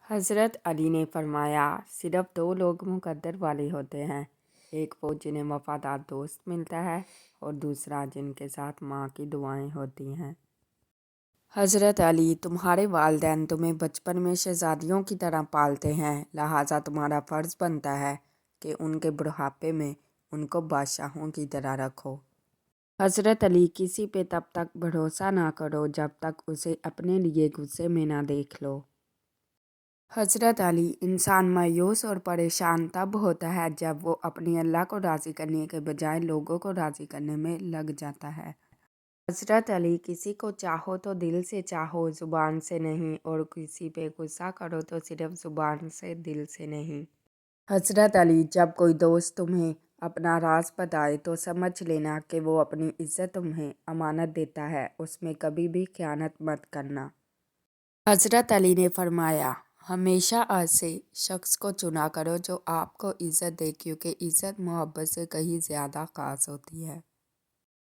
हज़रत अली ने फरमाया, सिर्फ दो लोग मुकद्दर वाले होते हैं, एक वो जिन्हें वफादार दोस्त मिलता है और दूसरा जिनके साथ माँ की दुआएं होती हैं। हज़रत अली, तुम्हारे वालिदैन तुम्हें बचपन में शहज़ादियों की तरह पालते हैं, लिहाजा तुम्हारा फ़र्ज़ बनता है कि उनके बुढ़ापे में उनको बादशाहों की तरह रखो। हज़रत अली, किसी पे तब तक भरोसा ना करो जब तक उसे अपने लिए गुस्से में ना देख लो। हज़रत अली, इंसान मायूस और परेशान तब होता है जब वो अपनी अल्लाह को राज़ी करने के बजाय लोगों को राज़ी करने में लग जाता है। हज़रत अली, किसी को चाहो तो दिल से चाहो, ज़ुबान से नहीं, और किसी पे गुस्सा करो तो सिर्फ ज़ुबान से, दिल से नहीं। हज़रत अली, जब कोई दोस्त तुम्हें अपना राज बताए तो समझ लेना कि वो अपनी इज़्ज़त तुम्हें अमानत देता है, उसमें कभी भी ख़यानत मत करना। हज़रत अली ने फरमाया, हमेशा ऐसे शख्स को चुना करो जो आपको इज़्ज़त दे, क्योंकि इज़्ज़त मोहब्बत से कहीं ज़्यादा ख़ास होती है।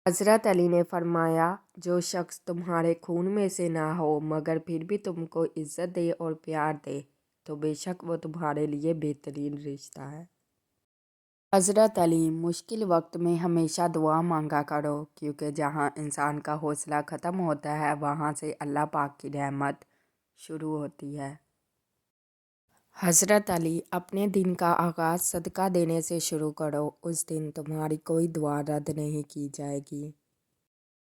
हज़रत अली ने फरमाया, जो शख्स तुम्हारे खून में से ना हो मगर फिर भी तुमको इज़्ज़त दे और प्यार दे तो बेशक वो तुम्हारे लिए बेहतरीन रिश्ता है। हज़रत अली, मुश्किल वक्त में हमेशा दुआ मांगा करो, क्योंकि जहाँ इंसान का हौसला ख़त्म होता है वहाँ से अल्लाह पाक की रहमत शुरू होती है। हज़रत अली, अपने दिन का आगाज़ सदका देने से शुरू करो, उस दिन तुम्हारी कोई दुआ रद्द नहीं की जाएगी।